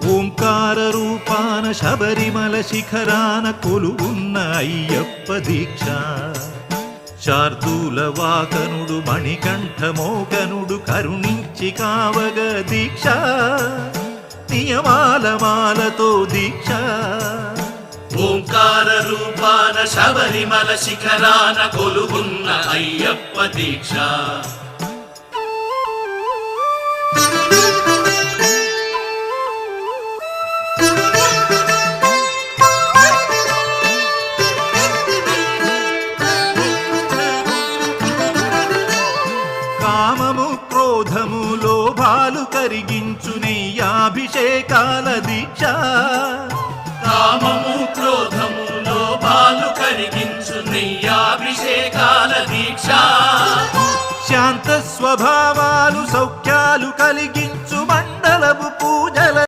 ఓంకార రూపాన శబరిమల శిఖరాన కొలువున్న అయ్యప్ప దీక్ష శార్దూల వాకనుడు మణికంఠమోకనుడు కరుణించి కావగ దీక్ష నియమాల మాలతో దీక్ష ఓంకార రూపాన శబరిమల శిఖరాన కొలువున్న అయ్యప్ప దీక్ష కామము క్రోధము లోభాలు కరిగించు నెయ్యాభిషేకాల దీక్ష కామము క్రోధము లోభాలు కరిగించు నెయ్యాభిషేకాల దీక్ష శాంత స్వభావాలు సౌఖ్యాలు కలిగించు మండలపు పూజల